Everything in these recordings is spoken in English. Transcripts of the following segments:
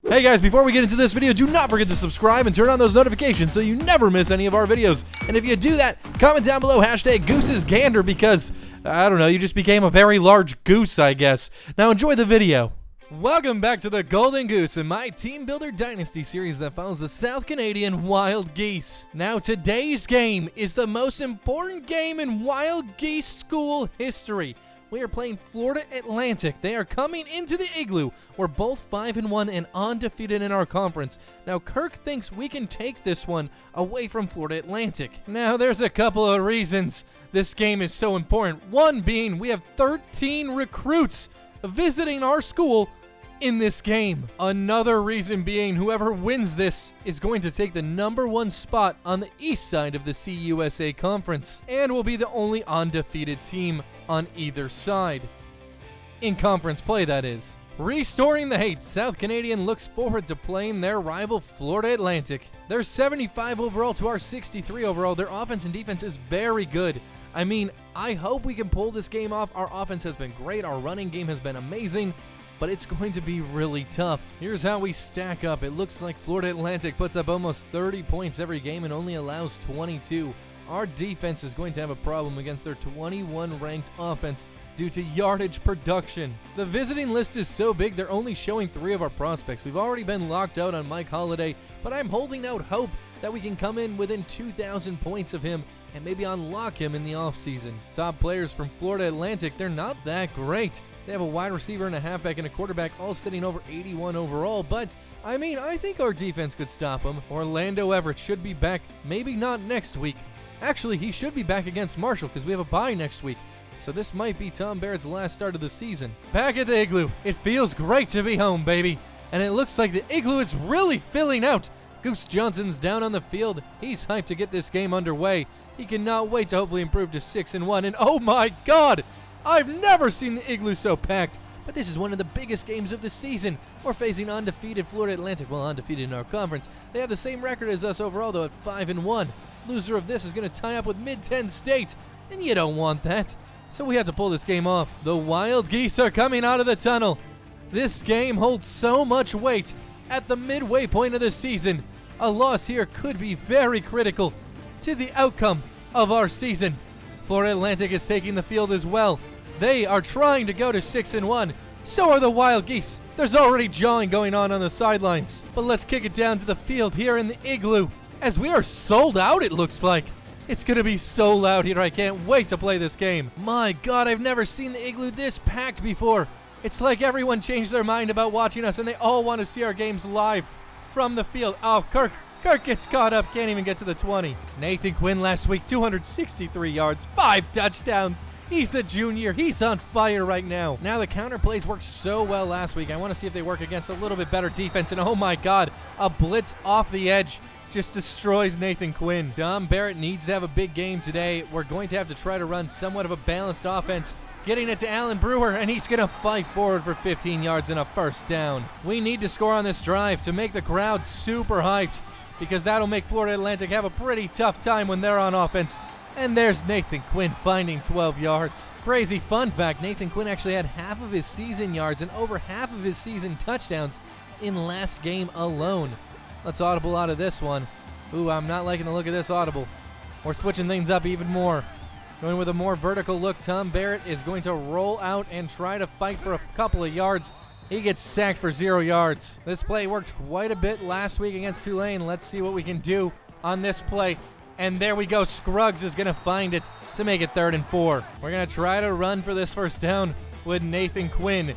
Hey guys, before we get into this video, do not forget to subscribe and turn on those notifications so you never miss any of our videos. And if you do that, comment down below #GoosesGander because, I don't know, you just became a very large goose, I guess. Now enjoy the video. Welcome back to the Golden Goose and my Team Builder Dynasty series that follows the South Canadian Wild Geese. Now today's game is the most important game in Wild Geese school history. We are playing Florida Atlantic. They are coming into the Igloo. We're both 5-1 and undefeated in our conference. Now, Kirk thinks we can take this one away from Florida Atlantic. Now, there's a couple of reasons this game is so important. One being we have 13 recruits visiting our school in this game. Another reason being whoever wins this is going to take the #1 spot on the east side of the CUSA conference and will be the only undefeated team on either side. In conference play, that is. Restoring the hate, South Canadian looks forward to playing their rival Florida Atlantic. They're 75 overall to our 63 overall. Their offense and defense is very good. I mean, I hope we can pull this game off. Our offense has been great. Our running game has been amazing. But it's going to be really tough. Here's how we stack up. It looks like Florida Atlantic puts up almost 30 points every game and only allows 22. Our defense is going to have a problem against their 21 ranked offense due to yardage production. The visiting list is so big, they're only showing 3 of our prospects. We've already been locked out on Mike Holliday, but I'm holding out hope that we can come in within 2,000 points of him and maybe unlock him in the offseason. Top players from Florida Atlantic, they're not that great. They have a wide receiver and a halfback and a quarterback all sitting over 81 overall, but I mean, I think our defense could stop them. Orlando Everett should be back, maybe not next week. Actually, he should be back against Marshall because we have a bye next week. So this might be Tom Barrett's last start of the season. Back at the Igloo. It feels great to be home, baby. And it looks like the Igloo is really filling out. Goose Johnson's down on the field. He's hyped to get this game underway. He cannot wait to hopefully improve to 6-1. And oh my God! I've never seen the Igloo so packed, but this is one of the biggest games of the season. We're facing undefeated Florida Atlantic, well, undefeated in our conference. They have the same record as us overall, though, at 5-1. Loser of this is going to tie up with Mid-10 State, and you don't want that. So we have to pull this game off. The Wild Geese are coming out of the tunnel. This game holds so much weight at the midway point of the season. A loss here could be very critical to the outcome of our season. Florida Atlantic is taking the field as well. They are trying to go to 6-1. So are the Wild Geese. There's already jawing going on the sidelines. But let's kick it down to the field here in the Igloo. As we are sold out, it looks like. It's going to be so loud here. I can't wait to play this game. My God, I've never seen the Igloo this packed before. It's like everyone changed their mind about watching us and they all want to see our games live from the field. Oh, Kirk gets caught up, can't even get to the 20. Nathan Quinn last week, 263 yards, 5 touchdowns. He's a junior. He's on fire right now. Now the counter plays worked so well last week. I want to see if they work against a little bit better defense. And oh my God, a blitz off the edge just destroys Nathan Quinn. Tom Barrett needs to have a big game today. We're going to have to try to run somewhat of a balanced offense. Getting it to Alan Brewer, and he's going to fight forward for 15 yards and a first down. We need to score on this drive to make the crowd super hyped, because that'll make Florida Atlantic have a pretty tough time when they're on offense. And there's Nathan Quinn finding 12 yards. Crazy fun fact, Nathan Quinn actually had half of his season yards and over half of his season touchdowns in last game alone. Let's audible out of this one. Ooh, I'm not liking the look of this audible. We're switching things up even more. Going with a more vertical look, Tom Barrett is going to roll out and try to fight for a couple of yards. He gets sacked for 0 yards. This play worked quite a bit last week against Tulane. Let's see what we can do on this play. And there we go. Scruggs is going to find it to make it 3rd and 4. We're going to try to run for this first down with Nathan Quinn.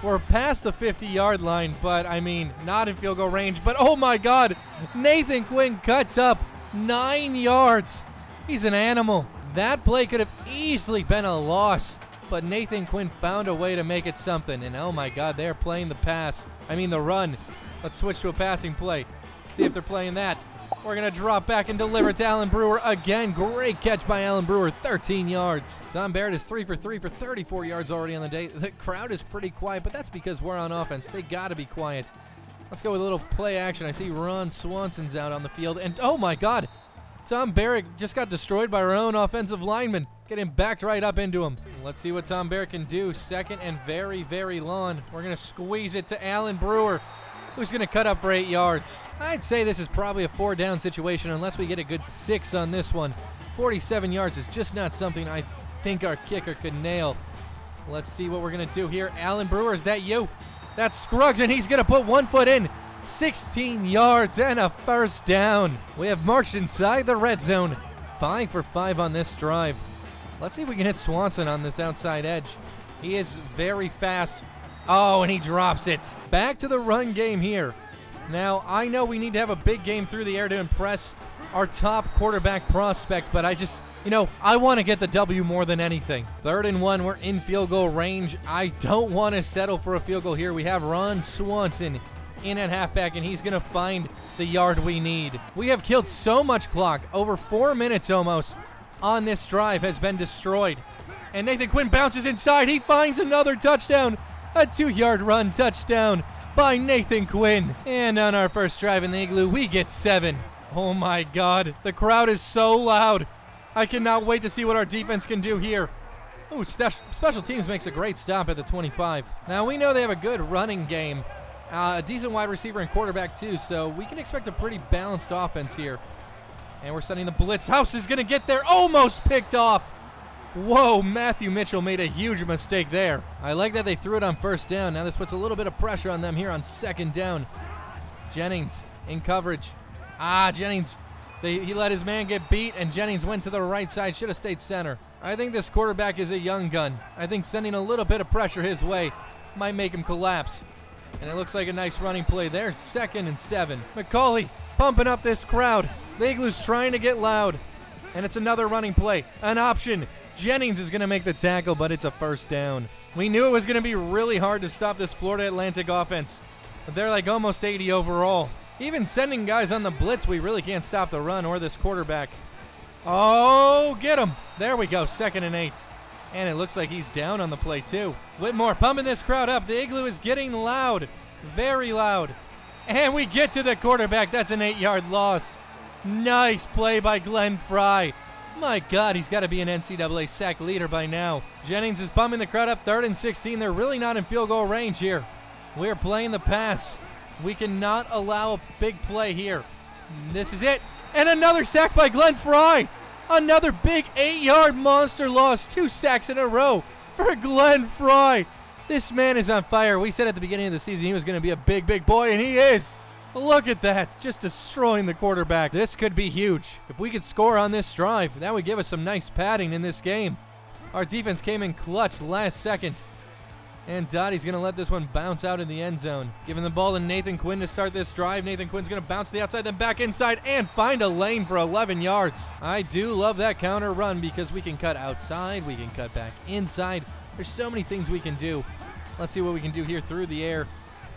We're past the 50-yard line, but I mean, not in field goal range. But oh my God, Nathan Quinn cuts up 9 yards. He's an animal. That play could have easily been a loss, but Nathan Quinn found a way to make it something. And oh my God, they're playing the run. Let's switch to a passing play. See if they're playing that. We're going to drop back and deliver to Alan Brewer again. Great catch by Alan Brewer, 13 yards. Tom Barrett is 3 for 3 for 34 yards already on the day. The crowd is pretty quiet, but that's because we're on offense. They got to be quiet. Let's go with a little play action. I see Ron Swanson's out on the field, and oh my God, Tom Barrett just got destroyed by our own offensive lineman. Getting backed right up into him. Let's see what Tom Barrett can do. 2nd and very, very long. We're going to squeeze it to Alan Brewer. who's going to cut up for 8 yards. I'd say this is probably a 4-down situation unless we get a good 6 on this one. 47 yards is just not something I think our kicker could nail. Let's see what we're going to do here. Alan Brewer, is that you? That's Scruggs, and he's going to put 1 foot in. 16 yards and a first down. We have marched inside the red zone. 5 for 5 on this drive. Let's see if we can hit Swanson on this outside edge. He is very fast. Oh, and he drops it. Back to the run game here. Now, I know we need to have a big game through the air to impress our top quarterback prospect, but I want to get the W more than anything. 3rd and 1, we're in field goal range. I don't want to settle for a field goal here. We have Ron Swanson in at halfback, and he's going to find the yard we need. We have killed so much clock. Over 4 minutes almost on this drive has been destroyed. And Nathan Quinn bounces inside. He finds another touchdown. A 2-yard run touchdown by Nathan Quinn. And on our first drive in the Igloo, we get 7. Oh my God, the crowd is so loud. I cannot wait to see what our defense can do here. Ooh, special teams makes a great stop at the 25. Now we know they have a good running game. A decent wide receiver and quarterback too, so we can expect a pretty balanced offense here. And we're sending the blitz. House is going to get there. Almost picked off. Whoa, Matthew Mitchell made a huge mistake there. I like that they threw it on first down. Now this puts a little bit of pressure on them here on 2nd down. Jennings in coverage. Jennings, he let his man get beat, and Jennings went to the right side. Should have stayed center. I think this quarterback is a young gun. I think sending a little bit of pressure his way might make him collapse. And it looks like a nice running play there. 2nd and 7. McCauley pumping up this crowd. The Igloo's trying to get loud. And it's another running play. An option. Jennings is going to make the tackle, but it's a first down. We knew it was going to be really hard to stop this Florida Atlantic offense. But they're like almost 80 overall. Even sending guys on the blitz, we really can't stop the run or this quarterback. Oh, get him. There we go, 2nd and 8. And it looks like he's down on the play too. Whitmore pumping this crowd up. The Igloo is getting loud, very loud. And we get to the quarterback. That's an 8-yard loss. Nice play by Glenn Fry. My God, he's got to be an NCAA sack leader by now. Jennings is pumping the crowd up. 3rd and 16. They're really not in field goal range here. We're playing the pass. We cannot allow a big play here. This is it. And another sack by Glenn Fry. Another big 8-yard monster loss. 2 sacks in a row for Glenn Fry. This man is on fire. We said at the beginning of the season he was going to be a big, big boy, and he is. Look at that. Just destroying the quarterback. This could be huge. If we could score on this drive, that would give us some nice padding in this game. Our defense came in clutch last second. And Dottie's going to let this one bounce out in the end zone. Giving the ball to Nathan Quinn to start this drive. Nathan Quinn's going to bounce to the outside, then back inside, and find a lane for 11 yards. I do love that counter run because we can cut outside, we can cut back inside. There's so many things we can do. Let's see what we can do here through the air.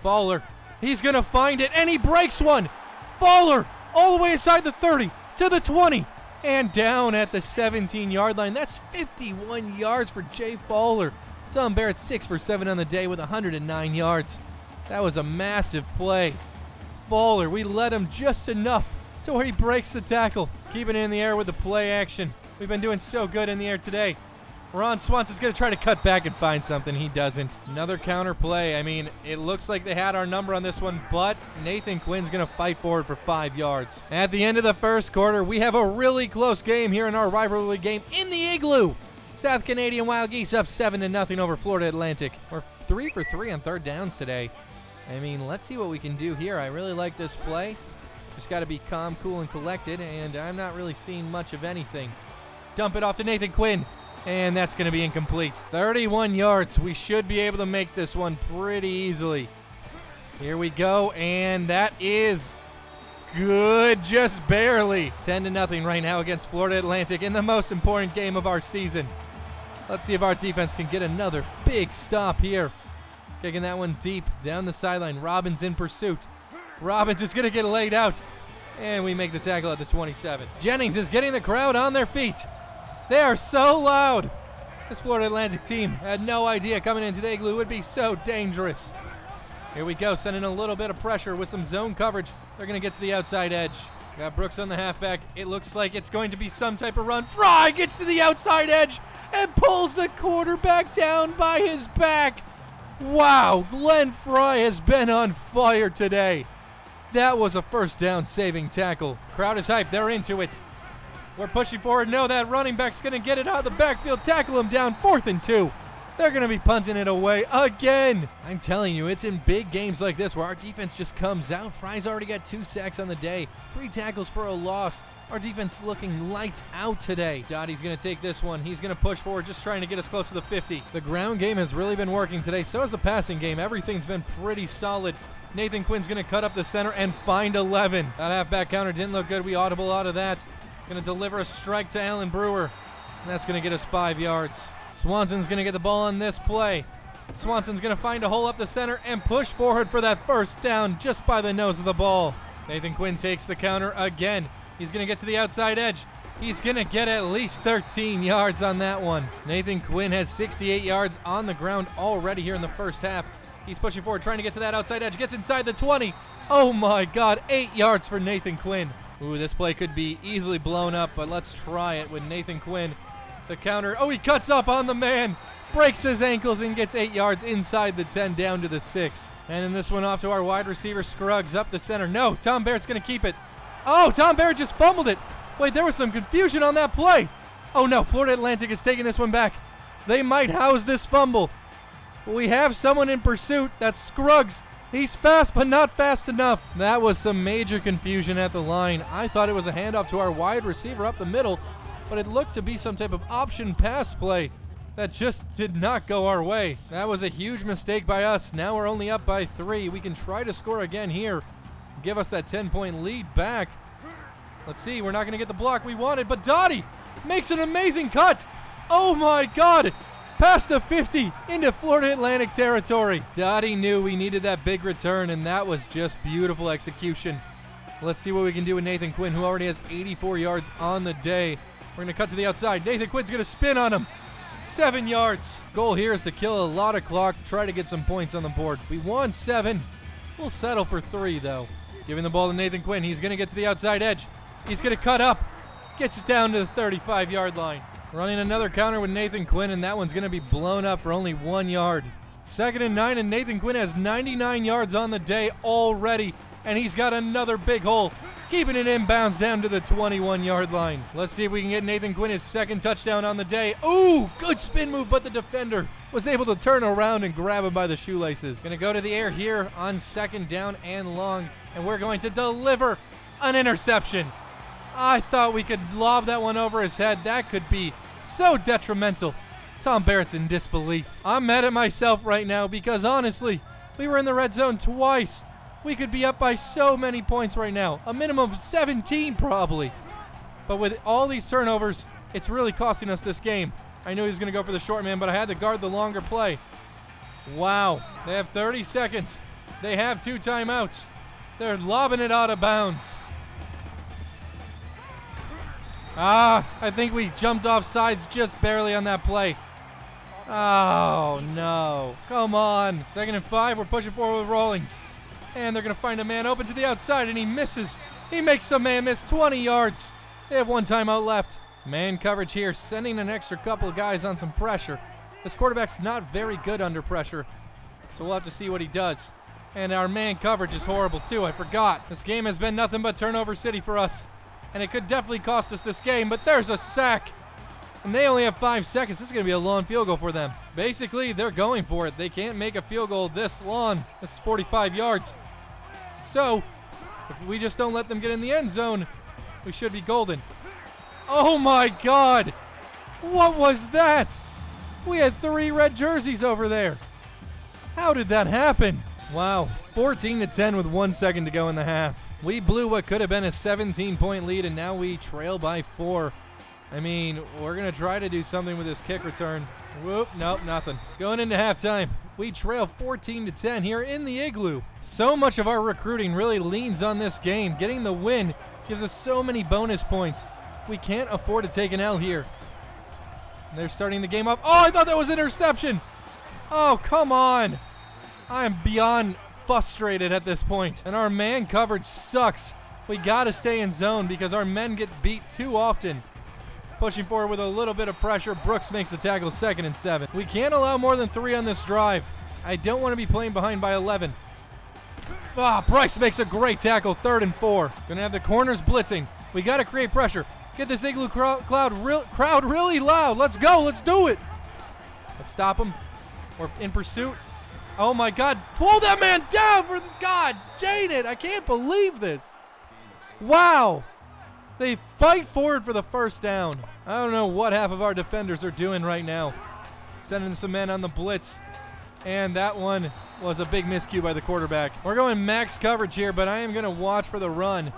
Fowler, he's going to find it, and he breaks one. Fowler, all the way inside the 30, to the 20, and down at the 17-yard line. That's 51 yards for Jay Fowler. Tom Barrett 6 for 7 on the day with 109 yards. That was a massive play. Fowler, we let him just enough to where he breaks the tackle. Keeping it in the air with the play action. We've been doing so good in the air today. Ron Swanson's going to try to cut back and find something. He doesn't. Another counter play. I mean, it looks like they had our number on this one, but Nathan Quinn's going to fight for it for 5 yards. At the end of the first quarter, we have a really close game here in our rivalry game in the Igloo. South Canadian Wild Geese up 7-0 over Florida Atlantic. We're 3 for 3 on 3rd downs today. I mean, let's see what we can do here. I really like this play. Just got to be calm, cool, and collected, and I'm not really seeing much of anything. Dump it off to Nathan Quinn, and that's going to be incomplete. 31 yards. We should be able to make this one pretty easily. Here we go, and that is good, just barely. 10-0 right now against Florida Atlantic in the most important game of our season. Let's see if our defense can get another big stop here. Kicking that one deep down the sideline. Robbins in pursuit. Robbins is going to get laid out. And we make the tackle at the 27. Jennings is getting the crowd on their feet. They are so loud. This Florida Atlantic team had no idea coming into the Igloo would be so dangerous. Here we go, sending a little bit of pressure with some zone coverage. They're going to get to the outside edge. Got Brooks on the halfback. It looks like it's going to be some type of run. Fry gets to the outside edge and pulls the quarterback down by his back. Wow, Glenn Fry has been on fire today. That was a first down saving tackle. Crowd is hyped. They're into it. We're pushing forward. No, that running back's going to get it out of the backfield. Tackle him down. 4th and 2. They're going to be punting it away again. I'm telling you, it's in big games like this where our defense just comes out. Fry's already got 2 sacks on the day. 3 tackles for a loss. Our defense looking lights out today. Dottie's going to take this one. He's going to push forward, just trying to get us close to the 50. The ground game has really been working today. So has the passing game. Everything's been pretty solid. Nathan Quinn's going to cut up the center and find 11. That halfback counter didn't look good. We audible out of that. Going to deliver a strike to Alan Brewer. And that's going to get us 5 yards. Swanson's going to get the ball on this play. Swanson's going to find a hole up the center and push forward for that first down just by the nose of the ball. Nathan Quinn takes the counter again. He's going to get to the outside edge. He's going to get at least 13 yards on that one. Nathan Quinn has 68 yards on the ground already here in the first half. He's pushing forward, trying to get to that outside edge. Gets inside the 20. Oh my God, 8 yards for Nathan Quinn. Ooh, this play could be easily blown up, but let's try it with Nathan Quinn. The counter. Oh, he cuts up on the man. Breaks his ankles and gets 8 yards inside the 10 down to the 6. And in this one off to our wide receiver, Scruggs up the center. No, Tom Barrett's going to keep it. Oh, Tom Barrett just fumbled it. Wait, there was some confusion on that play. Oh no, Florida Atlantic is taking this one back. They might house this fumble. We have someone in pursuit. That's Scruggs. He's fast, but not fast enough. That was some major confusion at the line. I thought it was a handoff to our wide receiver up the middle, but it looked to be some type of option pass play that just did not go our way. That was a huge mistake by us. Now we're only up by 3. We can try to score again here. Give us that 10-point lead back. Let's see. We're not going to get the block we wanted, but Dottie makes an amazing cut. Oh my God. Past the 50 into Florida Atlantic territory. Dottie knew we needed that big return, and that was just beautiful execution. Let's see what we can do with Nathan Quinn, who already has 84 yards on the day. We're going to cut to the outside. Nathan Quinn's going to spin on him. 7 yards. Goal here is to kill a lot of clock, try to get some points on the board. We won 7. We'll settle for 3, though. Giving the ball to Nathan Quinn. He's going to get to the outside edge. He's going to cut up. Gets us down to the 35-yard line. Running another counter with Nathan Quinn, and that one's going to be blown up for only 1 yard. 2nd and 9, and Nathan Quinn has 99 yards on the day already, and he's got another big hole, keeping it inbounds down to the 21-yard line. Let's see if we can get Nathan Quinn his 2nd touchdown on the day. Ooh, good spin move, but the defender was able to turn around and grab him by the shoelaces. Going to go to the air here on 2nd down and long, and we're going to deliver an interception. I thought we could lob that one over his head. That could be so detrimental. Tom Barrett's in disbelief. I'm mad at myself right now because honestly, we were in the red zone twice. We could be up by so many points right now. A minimum of 17 probably. But with all these turnovers, it's really costing us this game. I knew he was going to go for the short man, but I had to guard the longer play. Wow. They have 30 seconds. They have 2 timeouts. They're lobbing it out of bounds. I think we jumped off sides just barely on that play. Oh, no. Come on. 2nd and 5. We're pushing forward with Rawlings. And they're going to find a man open to the outside, and he misses. He makes the man miss 20 yards. They have 1 timeout left. Man coverage here, sending an extra couple of guys on some pressure. This quarterback's not very good under pressure, so we'll have to see what he does. And our man coverage is horrible, too. I forgot. This game has been nothing but turnover city for us. And it could definitely cost us this game, but there's a sack. And they only have 5 seconds. This is going to be a long field goal for them. Basically, they're going for it. They can't make a field goal this long. This is 45 yards. So, if we just don't let them get in the end zone, we should be golden. Oh my God! What was that? We had 3 red jerseys over there. How did that happen? Wow, 14-10 with 1 second to go in the half. We blew what could have been a 17-point lead, and now we trail by 4. I mean, we're going to try to do something with this kick return. Whoop, nope, nothing. Going into halftime, we trail 14-10 here in the Igloo. So much of our recruiting really leans on this game. Getting the win gives us so many bonus points. We can't afford to take an L here. They're starting the game off. Oh, I thought that was an interception. Oh, come on. I am beyond frustrated at this point. And our man coverage sucks. We got to stay in zone because our men get beat too often. Pushing forward with a little bit of pressure. Brooks makes the tackle. 2nd and 7. We can't allow more than 3 on this drive. I don't want to be playing behind by 11. Ah, Bryce makes a great tackle, 3rd and 4. Gonna have the corners blitzing. We gotta create pressure. Get this igloo crowd really loud. Let's go, let's do it. Let's stop him. We're in pursuit. Oh my God, pull that man down for the God dang it. I can't believe this. Wow. They fight forward for the first down. I don't know what half of our defenders are doing right now. Sending some men on the blitz. And that one was a big miscue by the quarterback. We're going max coverage here, but I am going to watch for the run.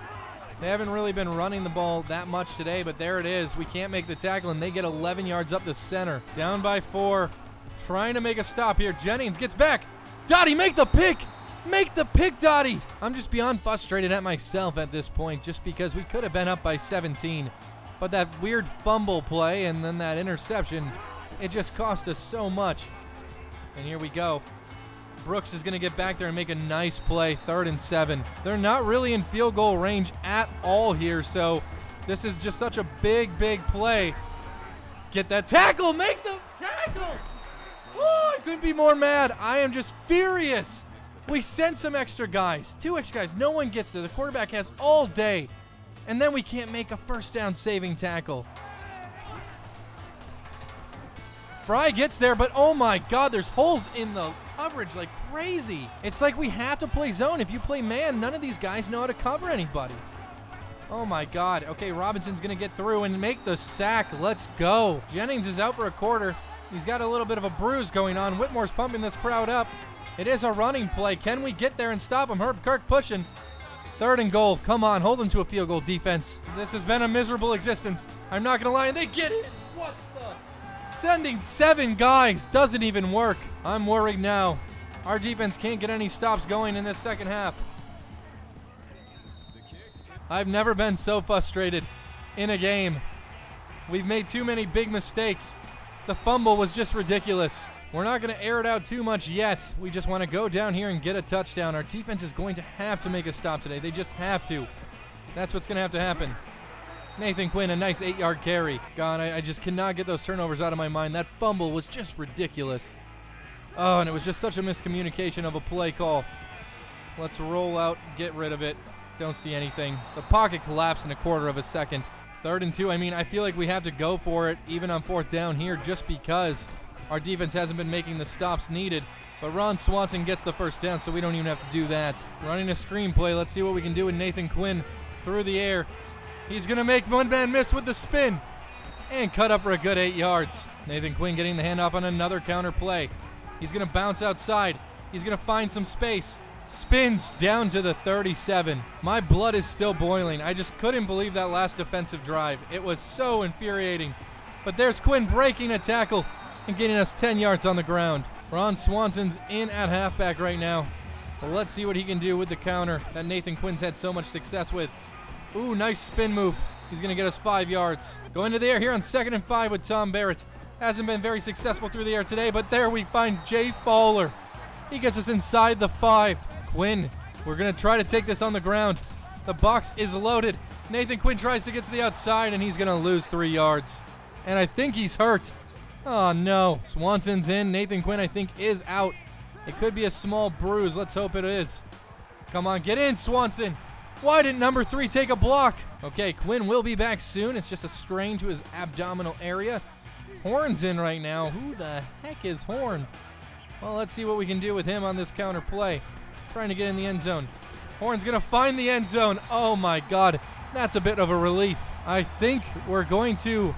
They haven't really been running the ball that much today, but there it is. We can't make the tackle, and they get 11 yards up the center. Down by 4. Trying to make a stop here. Jennings gets back. Dottie, make the pick. Make the pick, Dottie. I'm just beyond frustrated at myself at this point just because we could have been up by 17. But that weird fumble play and then that interception, it just cost us so much. And here we go. Brooks is going to get back there and make a nice play, 3rd and 7. They're not really in field goal range at all here, so this is just such a big play. Get that tackle, make the tackle! Oh, I couldn't be more mad. I am just furious. We sent some extra guys, 2 extra guys. No one gets there. The quarterback has all day, and then we can't make a first down saving tackle. Fry gets there, but oh my God, there's holes in the coverage like crazy. It's like we have to play zone. If you play man, none of these guys know how to cover anybody. Oh my God. Okay, Robinson's going to get through and make the sack. Let's go. Jennings is out for a quarter. He's got a little bit of a bruise going on. Whitmore's pumping this crowd up. It is a running play. Can we get there and stop him? Herb Kirk pushing. 3rd and goal. Come on, hold them to a field goal, defense. This has been a miserable existence. I'm not going to lie, and they get it. What the? Sending 7 guys doesn't even work. I'm worried now. Our defense can't get any stops going in this second half. I've never been so frustrated in a game. We've made too many big mistakes. The fumble was just ridiculous. We're not going to air it out too much yet. We just want to go down here and get a touchdown. Our defense is going to have to make a stop today. They just have to. That's what's going to have to happen. Nathan Quinn, a nice 8-yard carry. God, I just cannot get those turnovers out of my mind. That fumble was just ridiculous. Oh, and it was just such a miscommunication of a play call. Let's roll out, get rid of it. Don't see anything. The pocket collapsed in a quarter of a second. 3rd and 2, I mean, I feel like we have to go for it, even on 4th down here, just because our defense hasn't been making the stops needed. But Ron Swanson gets the first down, so we don't even have to do that. Running a screen play. Let's see what we can do with Nathan Quinn through the air. He's going to make one man miss with the spin and cut up for a good 8 yards. Nathan Quinn getting the handoff on another counter play. He's going to bounce outside. He's going to find some space. Spins down to the 37. My blood is still boiling. I just couldn't believe that last defensive drive. It was so infuriating. But there's Quinn breaking a tackle and getting us 10 yards on the ground. Ron Swanson's in at halfback right now. But let's see what he can do with the counter that Nathan Quinn's had so much success with. Ooh, nice spin move. He's going to get us 5 yards. Going to the air here on 2nd and 5 with Tom Barrett. Hasn't been very successful through the air today, but there we find Jay Fowler. He gets us inside the 5. Quinn, we're going to try to take this on the ground. The box is loaded. Nathan Quinn tries to get to the outside, and he's going to lose 3 yards. And I think he's hurt. Oh, no. Swanson's in. Nathan Quinn, I think, is out. It could be a small bruise. Let's hope it is. Come on, get in, Swanson. Why didn't number 3 take a block? Okay, Quinn will be back soon. It's just a strain to his abdominal area. Horn's in right now. Who the heck is Horn? Well, let's see what we can do with him on this counter play. Trying to get in the end zone. Horn's going to find the end zone. Oh, my God. That's a bit of a relief. I think we're going to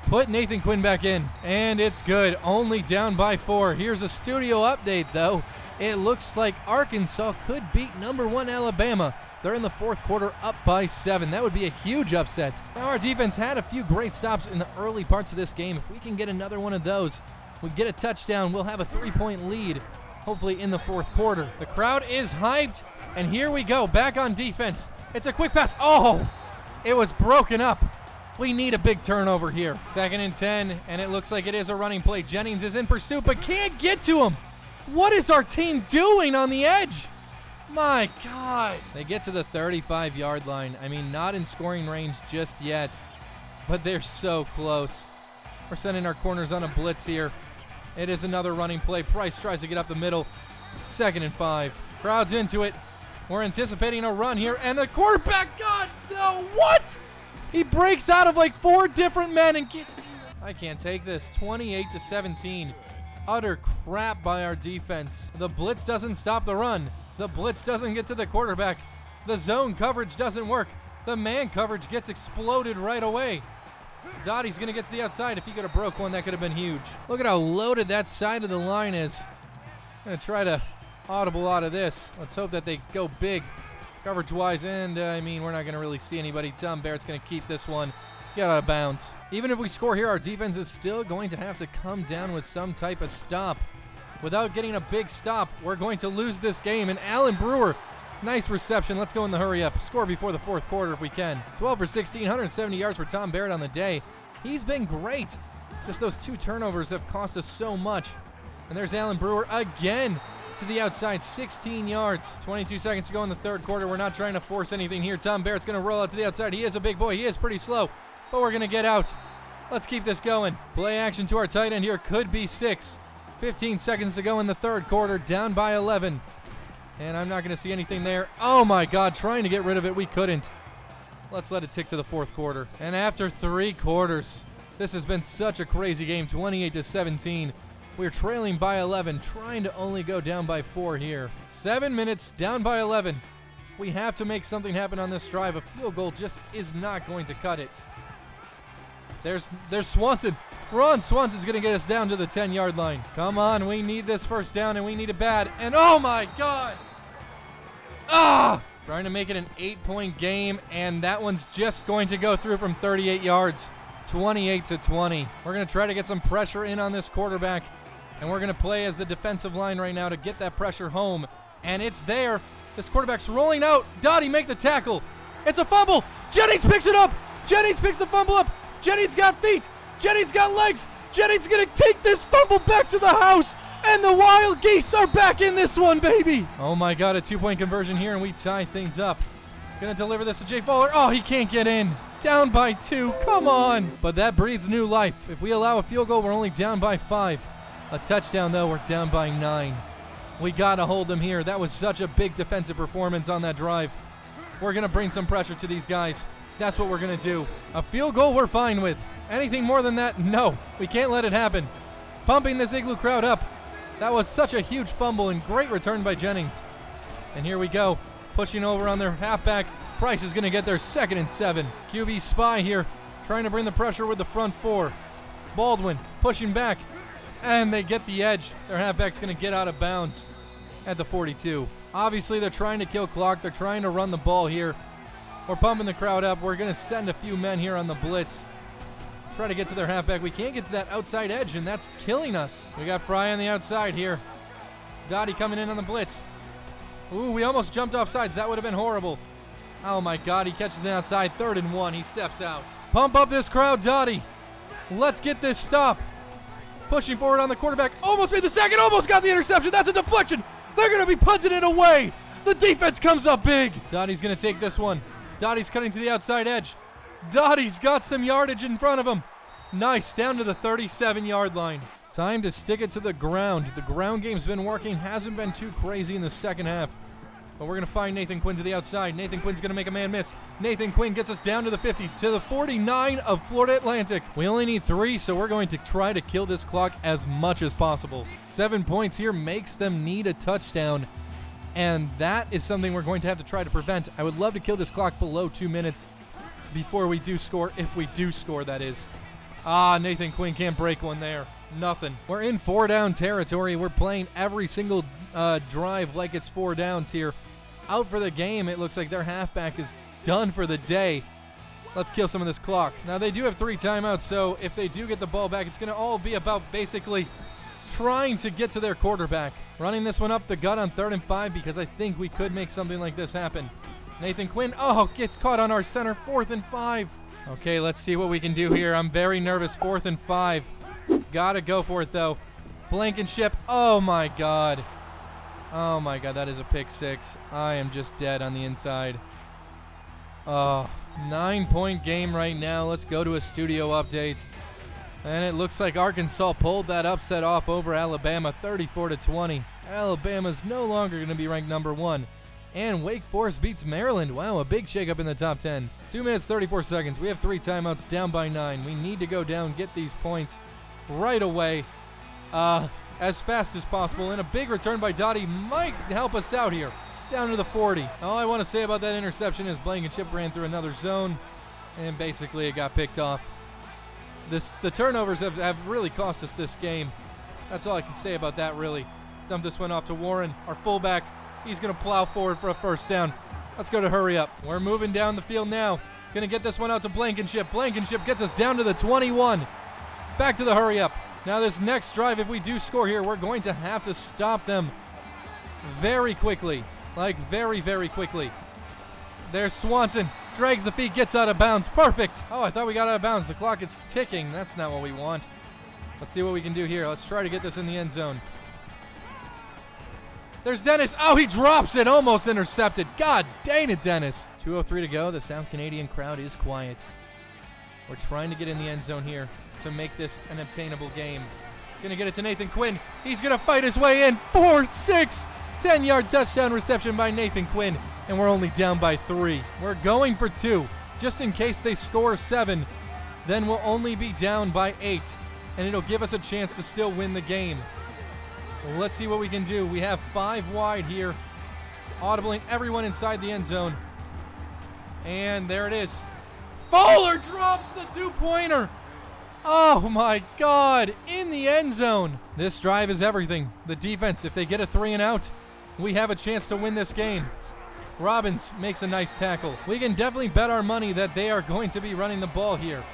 put Nathan Quinn back in. And it's good. Only down by 4. Here's a studio update, though. It looks like Arkansas could beat number 1 Alabama. They're in the 4th quarter up by 7. That would be a huge upset. Now, our defense had a few great stops in the early parts of this game. If we can get another one of those, we get a touchdown, we'll have a 3-point lead, hopefully in the 4th quarter. The crowd is hyped, and here we go, back on defense. It's a quick pass. Oh, it was broken up. We need a big turnover here. 2nd and 10, and it looks like it is a running play. Jennings is in pursuit, but can't get to him. What is our team doing on the edge? My God. They get to the 35-yard line. I mean, not in scoring range just yet, but they're so close. We're sending our corners on a blitz here. It is another running play. Price tries to get up the middle. 2nd and 5. Crowd's into it. We're anticipating a run here, and the quarterback, God, no, what? He breaks out of like 4 different men and gets in. I can't take this. 28-17. Utter crap by our defense. The blitz doesn't stop the run. The blitz doesn't get to the quarterback. The zone coverage doesn't work. The man coverage gets exploded right away. Dottie's going to get to the outside. If he could have broke one, that could have been huge. Look at how loaded that side of the line is. Going to try to audible out of this. Let's hope that they go big coverage-wise. And, I mean, we're not going to really see anybody. Tom Barrett's going to keep this one. Get out of bounds. Even if we score here, our defense is still going to have to come down with some type of stop. Without getting a big stop, we're going to lose this game. And Alan Brewer, nice reception. Let's go in the hurry up. Score before the 4th quarter if we can. 12 for 16, 170 yards for Tom Barrett on the day. He's been great. Just those 2 turnovers have cost us so much. And there's Alan Brewer again to the outside, 16 yards. 22 seconds to go in the 3rd quarter. We're not trying to force anything here. Tom Barrett's going to roll out to the outside. He is a big boy. He is pretty slow, but we're going to get out. Let's keep this going. Play action to our tight end here. Could be 6. 15 seconds to go in the 3rd quarter. Down by 11. And I'm not going to see anything there. Oh my God, trying to get rid of it. We couldn't. Let's let it tick to the 4th quarter. And after 3 quarters, this has been such a crazy game. 28-17. We're trailing by 11, trying to only go down by 4 here. 7 minutes, down by 11. We have to make something happen on this drive. A field goal just is not going to cut it. There's Swanson. Ron Swanson's going to get us down to the 10-yard line. Come on, we need this 1st down, and we need it bad. And oh my God! Ah! Trying to make it an 8-point game, and that one's just going to go through from 38 yards. 28-20. We're going to try to get some pressure in on this quarterback, and we're going to play as the defensive line right now to get that pressure home. And it's there. This quarterback's rolling out. Dottie, make the tackle. It's a fumble. Jennings picks it up. Jennings picks the fumble up. Jennings got feet. Jennings got legs. Jennings going to take this fumble back to the house. And the Wild Geese are back in this one, baby. Oh my God, a 2-point conversion here, and we tie things up. Going to deliver this to Jay Fowler. Oh, he can't get in. Down by 2. Come on. But that breathes new life. If we allow a field goal, we're only down by 5. A touchdown, though, we're down by 9. We got to hold them here. That was such a big defensive performance on that drive. We're going to bring some pressure to these guys. That's what we're going to do. A field goal, we're fine with. Anything more than that, no. We can't let it happen. Pumping this Igloo crowd up. That was such a huge fumble and great return by Jennings. And here we go. Pushing over on their halfback. Price is going to get their 2nd and 7. QB spy here. Trying to bring the pressure with the front 4. Baldwin pushing back. And they get the edge. Their halfback's going to get out of bounds at the 42. Obviously, they're trying to kill clock. They're trying to run the ball here. We're pumping the crowd up. We're going to send a few men here on the blitz. Try to get to their halfback. We can't get to that outside edge, and that's killing us. We got Fry on the outside here. Dottie coming in on the blitz. Ooh, we almost jumped off sides. That would have been horrible. Oh, my God. He catches the outside. 3rd and 1. He steps out. Pump up this crowd, Dottie. Let's get this stop. Pushing forward on the quarterback. Almost made the sack and almost got the interception. That's a deflection. They're going to be punting it away. The defense comes up big. Dottie's going to take this one. Dottie's cutting to the outside edge. Dottie's got some yardage in front of him. Nice, down to the 37-yard line. Time to stick it to the ground. The ground game's been working. Hasn't been too crazy in the 2nd half. But we're going to find Nathan Quinn to the outside. Nathan Quinn's going to make a man miss. Nathan Quinn gets us down to the 50, to the 49 of Florida Atlantic. We only need 3, so we're going to try to kill this clock as much as possible. 7 points here makes them need a touchdown. And that is something we're going to have to try to prevent. I would love to kill this clock below 2 minutes before we do score, if we do score, that is. Ah, Nathan Quinn can't break one there. Nothing. We're in 4-down territory. We're playing every single drive like it's 4 downs here. Out for the game. It looks like their halfback is done for the day. Let's kill some of this clock. Now, they do have 3 timeouts, so if they do get the ball back, it's going to all be about basically trying to get to their quarterback. Running this one up the gut on 3rd and 5 because I think we could make something like this happen. Nathan Quinn, gets caught on our center. 4th and 5. Okay, let's see what we can do here. I'm very nervous. 4th and 5. Gotta go for it, though. Blankenship. Oh, my God. Oh, my God. That is a pick 6. I am just dead on the inside. 9-point game right now. Let's go to a studio update. And it looks like Arkansas pulled that upset off over Alabama, 34-20. Alabama's no longer going to be ranked number 1. And Wake Forest beats Maryland. Wow, a big shakeup in the top 10. 2 minutes, 34 seconds. We have 3 timeouts, down by 9. We need to go down, get these points right away, as fast as possible. And a big return by Dottie might help us out here. Down to the 40. All I want to say about that interception is Blankenship ran through another zone, and basically it got picked off. The turnovers have really cost us this game. That's all I can say about that, really. Dump this one off to Warren, our fullback. He's going to plow forward for a first down. Let's go to hurry up. We're moving down the field now. Going to get this one out to Blankenship. Blankenship gets us down to the 21. Back to the hurry up. Now this next drive, if we do score here, we're going to have to stop them very quickly. Like very, very quickly. There's Swanson. Drags the feet, gets out of bounds. Perfect. Oh, I thought we got out of bounds. The clock is ticking. That's not what we want. Let's see what we can do here. Let's try to get this in the end zone. There's Dennis. Oh, he drops it. Almost intercepted. God dang it, Dennis. 2:03 to go. The South Canadian crowd is quiet. We're trying to get in the end zone here to make this an obtainable game. Gonna get it to Nathan Quinn. He's gonna fight his way in. 4-6. 10-yard touchdown reception by Nathan Quinn. And we're only down by 3. We're going for 2. Just in case they score 7, then we'll only be down by 8. And it'll give us a chance to still win the game. Let's see what we can do. We have 5 wide here, audibling everyone inside the end zone. And there it is. Fowler drops the 2-pointer. Oh my God, in the end zone. This drive is everything. The defense, if they get a 3 and out, we have a chance to win this game. Robbins makes a nice tackle. We can definitely bet our money that they are going to be running the ball here.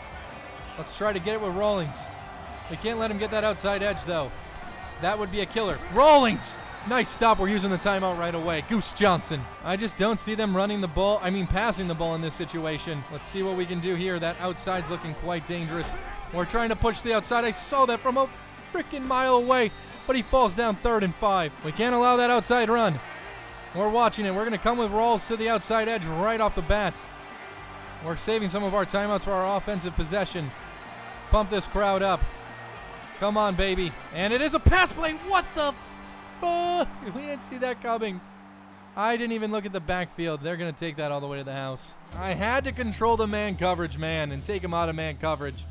Let's try to get it with Rawlings. We can't let him get that outside edge though. That would be a killer. Rawlings! Nice stop. We're using the timeout right away. Goose Johnson. I just don't see them running the ball. Passing the ball in this situation. Let's see what we can do here. That outside's looking quite dangerous. We're trying to push the outside. I saw that from a freaking mile away, but he falls down 3rd and 5. We can't allow that outside run. We're watching it. We're going to come with Rawls to the outside edge right off the bat. We're saving some of our timeouts for our offensive possession. Pump this crowd up. Come on, baby. And it is a pass play. What the fuck? We didn't see that coming. I didn't even look at the backfield. They're going to take that all the way to the house. I had to control the man coverage, man, and take him out of man coverage.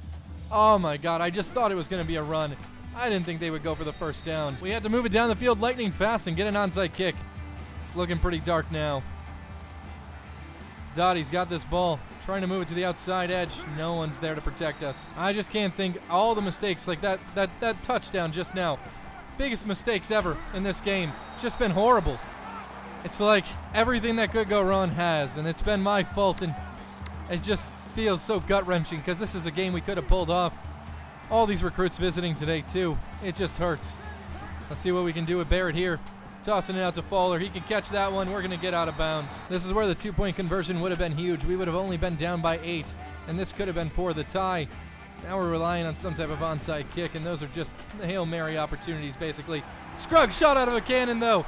Oh, my God. I just thought it was going to be a run. I didn't think they would go for the first down. We had to move it down the field lightning fast and get an onside kick. It's looking pretty dark now. Dottie's got this ball. Trying to move it to the outside edge. No one's there to protect us. I just can't think all the mistakes like that touchdown just now. Biggest mistakes ever in this game. Just been horrible. It's like everything that could go wrong has, and it's been my fault, and it just feels so gut-wrenching because this is a game we could have pulled off. All these recruits visiting today too. It just hurts. Let's see what we can do with Barrett here. Tossing it out to Fowler. He can catch that one. We're going to get out of bounds. This is where the 2-point conversion would have been huge. We would have only been down by 8, and this could have been for the tie. Now we're relying on some type of onside kick, and those are just Hail Mary opportunities, basically. Scruggs shot out of a cannon, though.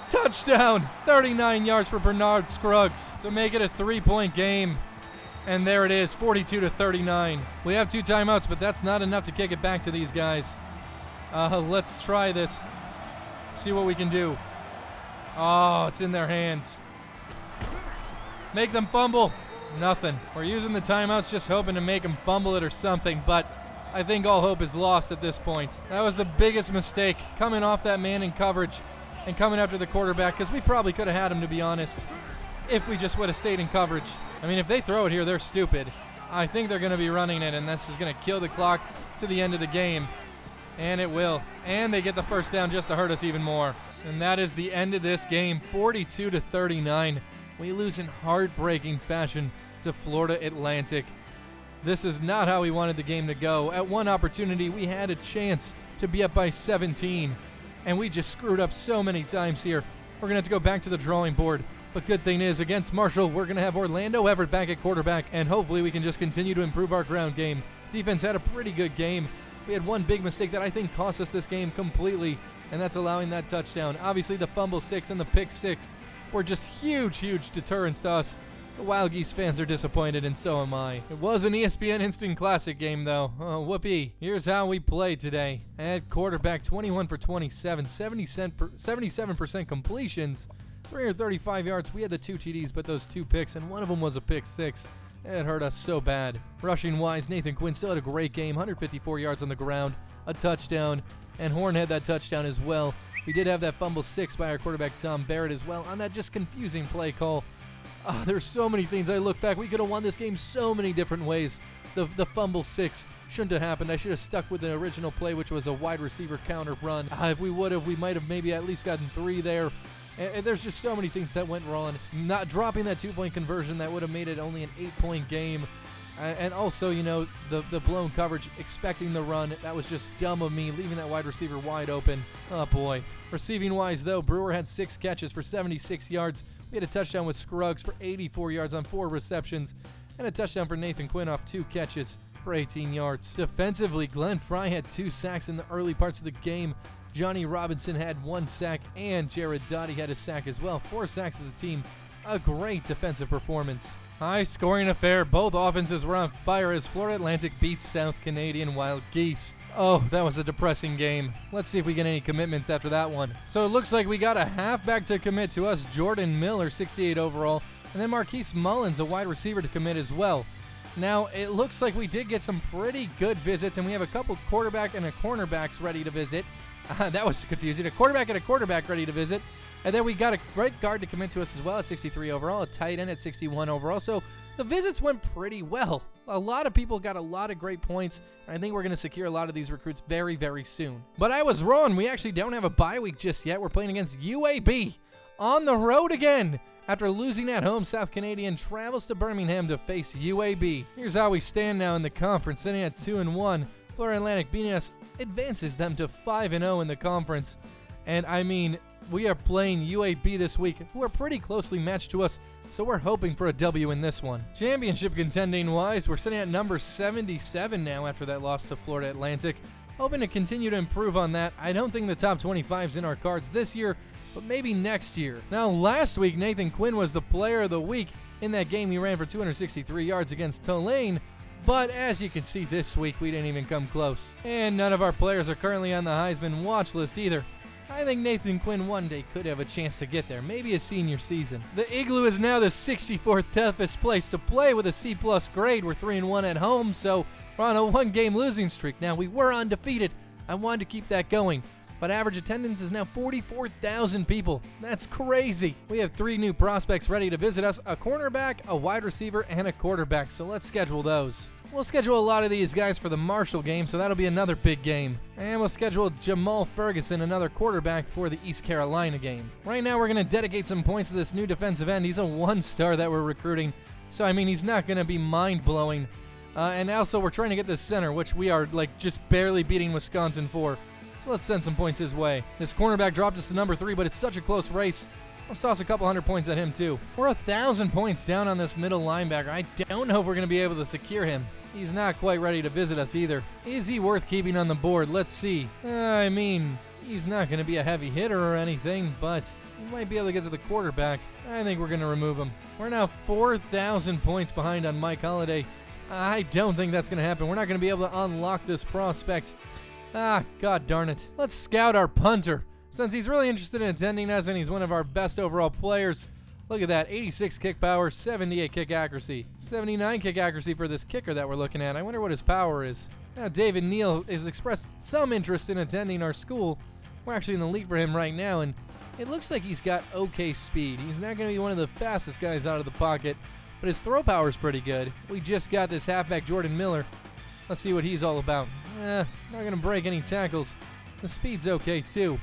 Touchdown! 39 yards for Bernard Scruggs to make it a 3-point game. And there it is, 42-39. We have 2 timeouts, but that's not enough to kick it back to these guys. Let's try this. See what we can do. Oh, it's in their hands. Make them fumble. Nothing. We're using the timeouts just hoping to make them fumble it or something, but I think all hope is lost at this point. That was the biggest mistake, coming off that man in coverage and coming after the quarterback, because we probably could have had him, to be honest, if we just would have stayed in coverage. If they throw it here, they're stupid. I think they're going to be running it, and this is going to kill the clock to the end of the game. And it will. And they get the first down just to hurt us even more. And that is the end of this game, 42-39. We lose in heartbreaking fashion to Florida Atlantic. This is not how we wanted the game to go. At one opportunity, we had a chance to be up by 17. And we just screwed up so many times here. We're going to have to go back to the drawing board. But good thing is, against Marshall, we're going to have Orlando Everett back at quarterback. And hopefully we can just continue to improve our ground game. Defense had a pretty good game. We had one big mistake that I think cost us this game completely, and that's allowing that touchdown. Obviously, the fumble 6 and the pick 6 were just huge deterrents to us The Wild Geese fans are disappointed, and so am I. It was an ESPN Instant Classic game, though. Oh, whoopee. Here's how we played today. At quarterback, 21 for 27, 77% completions, 335 yards. We had the 2 TDs, but those 2 picks, and one of them was a pick 6. It hurt us so bad. Rushing-wise, Nathan Quinn still had a great game, 154 yards on the ground, a touchdown, and Horn had that touchdown as well. We did have that fumble 6 by our quarterback, Tom Barrett, as well, on that just confusing play call. There's so many things. I look back, we could have won this game so many different ways. The fumble 6 shouldn't have happened. I should have stuck with the original play, which was a wide receiver counter run. If we would have, we might have maybe at least gotten 3 there. And there's just so many things that went wrong. Not dropping that 2-point conversion, that would have made it only an 8-point game. And also, you know, the blown coverage, expecting the run, that was just dumb of me, leaving that wide receiver wide open. Oh, boy. Receiving-wise, though, Brewer had 6 catches for 76 yards. We had a touchdown with Scruggs for 84 yards on 4 receptions, and a touchdown for Nathan Quinn off 2 catches for 18 yards. Defensively, Glenn Fry had 2 sacks in the early parts of the game. Johnny Robinson had 1 sack, and Jared Dottie had a sack as well. 4 sacks as a team. A great defensive performance. High-scoring affair. Both offenses were on fire as Florida Atlantic beats South Canadian Wild Geese. Oh, that was a depressing game. Let's see if we get any commitments after that one. So it looks like we got a halfback to commit to us, Jordan Miller, 68 overall, and then Marquise Mullins, a wide receiver, to commit as well. Now, it looks like we did get some pretty good visits, and we have a couple quarterback and a cornerbacks ready to visit. That was confusing. A quarterback and a quarterback ready to visit. And then we got a right guard to commit to us as well at 63 overall, a tight end at 61 overall. So the visits went pretty well. A lot of people got a lot of great points, and I think we're going to secure a lot of these recruits very, very soon. But I was wrong. We actually don't have a bye week just yet. We're playing against UAB on the road again. After losing at home, South Canadian travels to Birmingham to face UAB. Here's how we stand now in the conference, sitting at 2-1. Florida Atlantic beating us advances them to 5-0 in the conference. And I mean, we are playing UAB this week, who are pretty closely matched to us, so we're hoping for a W in this one. Championship contending-wise, we're sitting at number 77 now after that loss to Florida Atlantic. Hoping to continue to improve on that. I don't think the top 25's in our cards this year, but maybe next year. Now, last week, Nathan Quinn was the player of the week. In that game, he ran for 263 yards against Tulane. But as you can see, this week, we didn't even come close. And none of our players are currently on the Heisman watch list either. I think Nathan Quinn one day could have a chance to get there, maybe his senior season. The Igloo is now the 64th toughest place to play with a C+ grade. We're 3-1 at home, so we're on a 1-game losing streak. Now, we were undefeated. I wanted to keep that going, but average attendance is now 44,000 people. That's crazy. We have 3 new prospects ready to visit us, a cornerback, a wide receiver, and a quarterback, so let's schedule those. We'll schedule a lot of these guys for the Marshall game, so that'll be another big game. And we'll schedule Jamal Ferguson, another quarterback, for the East Carolina game. Right now, we're going to dedicate some points to this new defensive end. He's a 1-star that we're recruiting, so I mean, he's not going to be mind-blowing. And also, we're trying to get this center, which we are like just barely beating Wisconsin for. So let's send some points his way. This cornerback dropped us to number 3, but it's such a close race. Let's toss a couple hundred points at him, too. We're 1,000 points down on this middle linebacker. I don't know if we're going to be able to secure him. He's not quite ready to visit us either. Is he worth keeping on the board? Let's see. I mean, he's not going to be a heavy hitter or anything, but we might be able to get to the quarterback. I think we're going to remove him. We're now 4,000 points behind on Mike Holliday. I don't think that's going to happen. We're not going to be able to unlock this prospect. God darn it. Let's scout our punter. Since he's really interested in attending us and he's one of our best overall players. Look at that, 86 kick power, 78 kick accuracy, 79 kick accuracy for this kicker that we're looking at. I wonder what his power is. Now, David Neal has expressed some interest in attending our school. We're actually in the lead for him right now, and it looks like he's got okay speed. He's not going to be one of the fastest guys out of the pocket, but his throw power is pretty good. We just got this halfback, Jordan Miller. Let's see what he's all about. Not going to break any tackles. The speed's okay, too.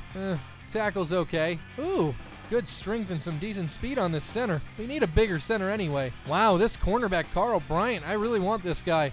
Tackle's okay. Ooh, good strength and some decent speed on this center. We need a bigger center anyway. Wow, this cornerback, Carl Bryant, I really want this guy.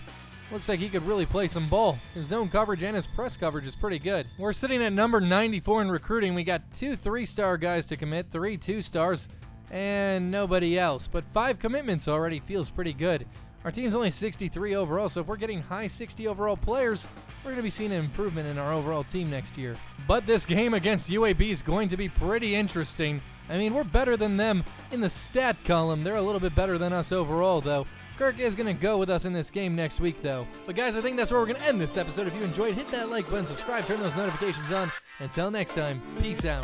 Looks like he could really play some ball. His zone coverage and his press coverage is pretty good. We're sitting at number 94 in recruiting. We got 2 3-star guys to commit, 3 2-stars, and nobody else. But 5 commitments already feels pretty good. Our team's only 63 overall, so if we're getting high 60 overall players, we're going to be seeing an improvement in our overall team next year. But this game against UAB is going to be pretty interesting. I mean, we're better than them in the stat column. They're a little bit better than us overall, though. Kirk is going to go with us in this game next week, though. But guys, I think that's where we're going to end this episode. If you enjoyed, hit that like button, subscribe, turn those notifications on. Until next time, peace out.